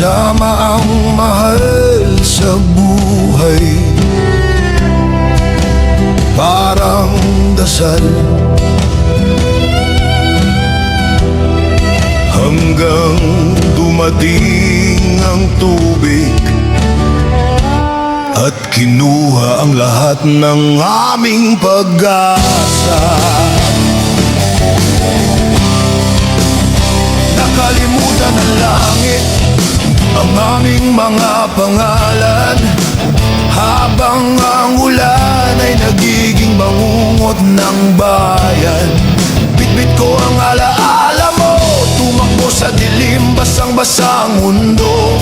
kasama ang mahal sa buhay. Parang dasal hanggang dumating ang tubig at kinuha ang lahat ng aming pag-asa. Nakalimutan ng langit ang aming mga pangalan, habang ang ulan ay nagiging bangungot ng bayan. Bitbit ko ang alaala mo, tumakbo sa dilim, basang-basa ang mundo.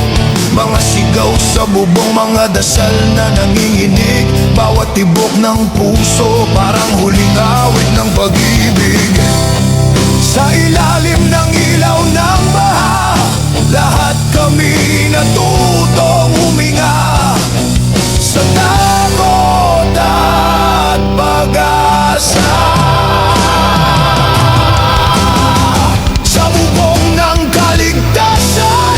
Mga sigaw sa bubong, mga dasal na nanginginig, bawat tibok ng puso parang huling awit ng pag-ibig. Sa ilalim ng ilaw ng baha, lahat kami natutong huminga sa takot at pag-asa. Sa bubong ng kaligtasan,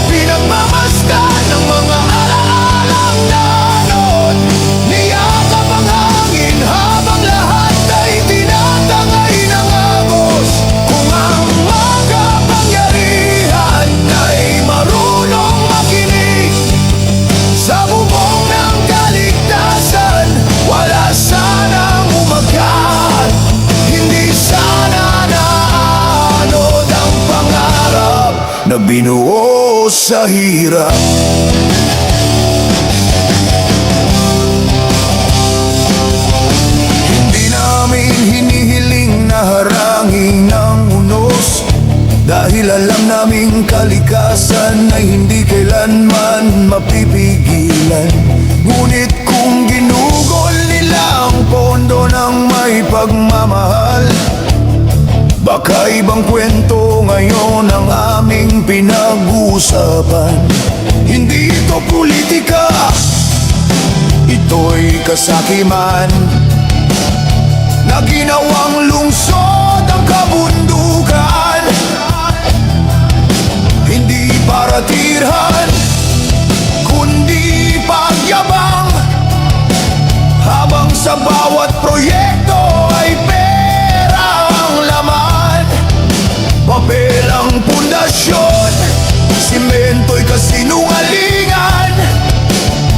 pinagmamasdan ng mga alaalang nanod. Niyakap ang hangin habang lahat ay tinatangay ng agos. Kung ang makapangyarihan ay marunong makinig, sa bubong ng kaligtasan, wala sanang umakyat. Hindi sana naanod ang pangarap na binuo sa hirap. Hindi namin hinihiling na harangin ng unos, dahil alam naming kalikasan ay hindi kailanman mapipigilan. Ngunit kung ginugol nila ang pondo ng may pagmamahal, baka ibang kwento ngayon ang aming pinag-uusapan. Hindi ito politika, ito'y kasakiman na ginawang lungsod ang kabundukan. Hindi para tirhan, kundi pagyabang, habang sa bawat proyekto ay pera ang laman. Papel ang pundasyon, simento'y kasinungalingan.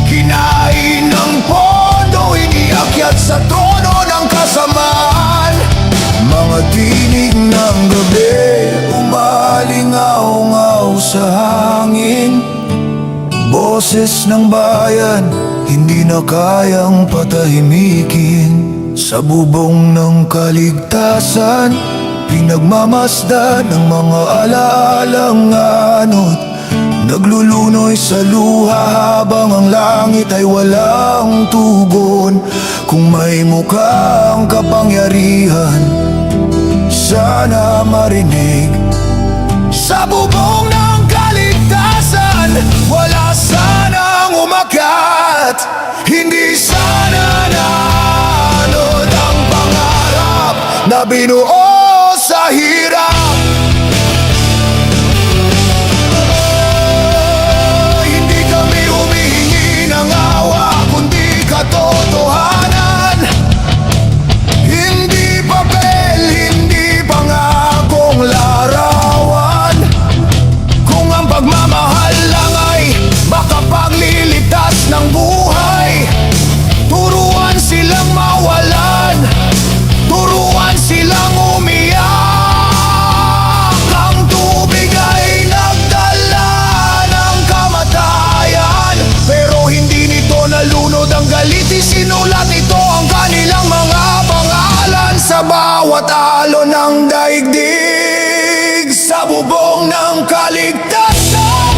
Kinain ng pondo, iniakyat sa trono ng kasamaan. Mga tinig ng gabi, umalingaw-ngaw sa hangin. Boses ng bayan, hindi na kayang patahimikin. Sa bubong ng kaligtasan, pinagmamasdan ng mga alaalang anod. Naglulunoy sa luha habang ang langit ay walang tugon. Kung may mukhang kapangyarihan, sana marinig. Sa bubong ng kaligtasan, wala sanang umakyat. Hindi sana naanod ang pangarap na binuo sa hirap. Hindi kami humihingi ng awa, kundi katotohanan. Hindi papel, hindi pangakong larawan. Kung ang pagmamahal lang ay makapagliligtas ng buhay, turuan silang mawalan, turuan silang umiyak. Ang tubig ay nagdala ng kamatayan, pero hindi nito nalunod ang galit. Isinulat ito ang kanilang mga pangalan sa bawat alon ng daigdig. Sa bubong ng kaligtasan,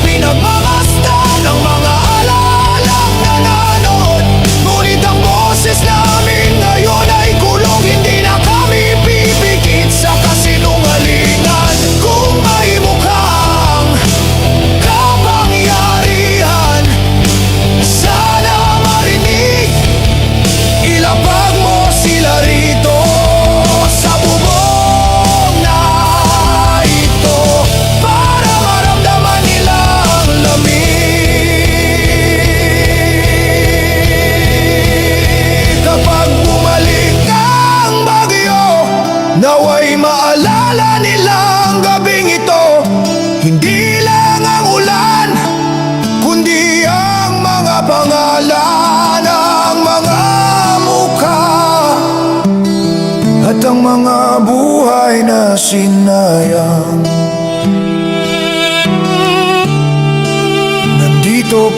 pinagmamasdan ng mga alaalang nananod. Ngunit ang boses namin ngayon ay kulong, hindi na kami pipikit sa kasinungalingan. Kung may mukhang kapangyarihan, sana marinig. Ilapag mo sila rito sa bubong na ito para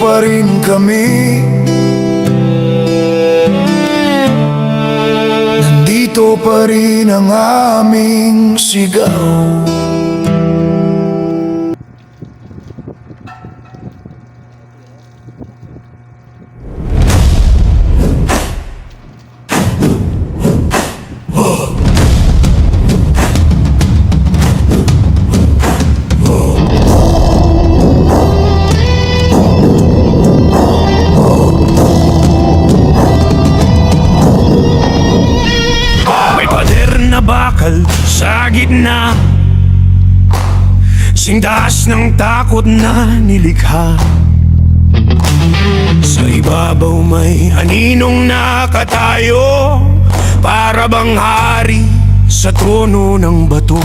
pa rin kami. Nandito pa rin ang aming sigaw. Bakal sa gitna, singdas ng takot na nilikha. Sa ibabaw may aninong nakatayo, para bang hari sa trono ng bato.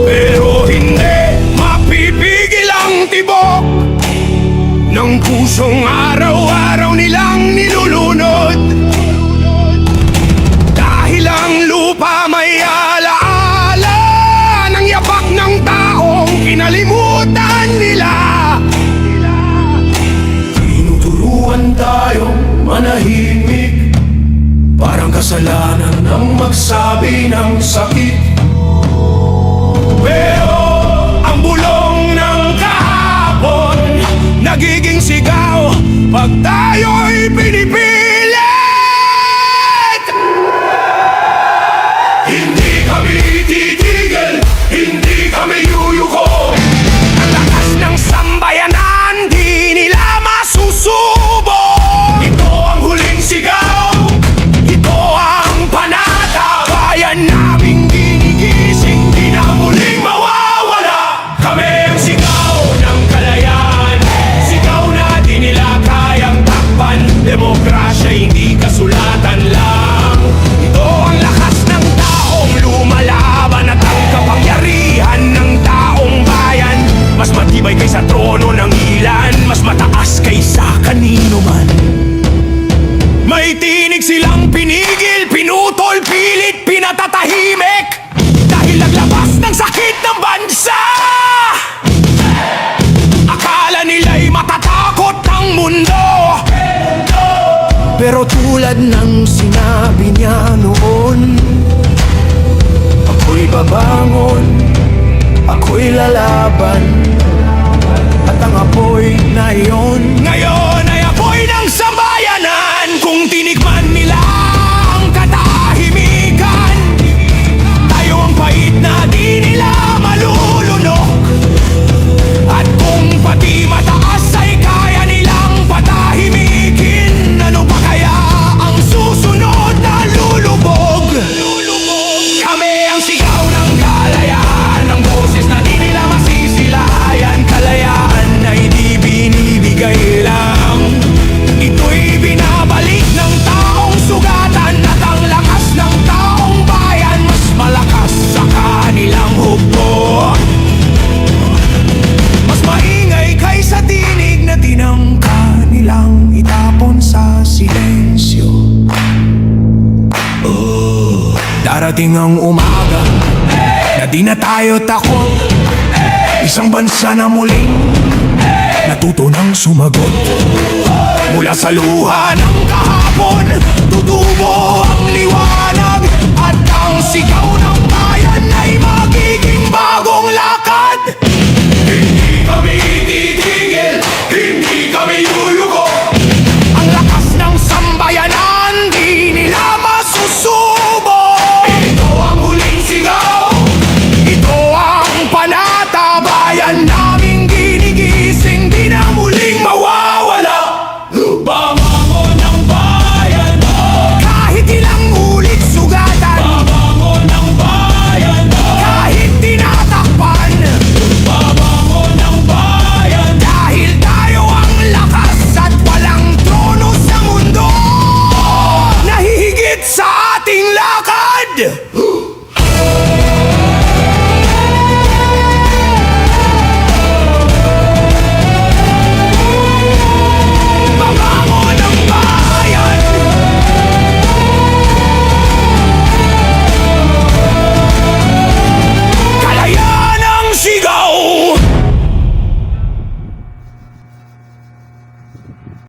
Pero hindi mapipigil ang tibok ng pusong araw-araw nilang nilulunod. Ang lupa may alaala ng yapak ng taong kinalimutan nila. Tinuturuan tayong manahimik, parang kasalanan ng magsabi ng sakit. Pero ang bulong ng kahapon nagiging sigaw pag tayo'y pinipilit. Hindi kami titigil, hindi kami yuyuko. Ang lakas ng sambayanan, di nila masusubo. Ito ang huling sigaw, ito ang panata. Bayan naming ginigising, di na muling mawawala. Kami ang sigaw ng kalayaan, sigaw na di nila kayang takpan. Demokrasya hindi kasulatan lang, ito ang lakas ng taong lumalaban at ang kapangyarihan ng taong bayan. Mas matibay kaysa trono ng ilan, mas mataas kaysa kanino man. May tinig silang pinigil, pinutol, pilit, pinatatahimik, dahil naglabas ng sakit ng bansa. Akala nila'y matatakot ang mundo, pero tulad ng sinabi niya noon, ako'y babangon, ako'y lalaban, at ang apoy na iyon ngayon ay apoy ng sambayanan. Kung tinikman nila ang katahimikan, tayo ang pait na di nila malulunok. At kung pati mataas ay kaya nilang patahimikin, ano pa kaya ang susunod na lulubog? Kami ang sigaw ng kalayaan, ang boses na di nila masisilayan. Kalayaan ay di binibigay lang, ito'y binabalik ng taong sugatan. At ang lakas ng taong bayan, mas malakas sa kanilang hukbo. Mas maingay kaysa tinig na tinangka nilang itapon sa silensyo. Darating ang umaga na di na tayo takot, isang bansa na muling natuto ng sumagot. Mula sa luha ng kahapon, tutubo ang liwanag, at ang sigaw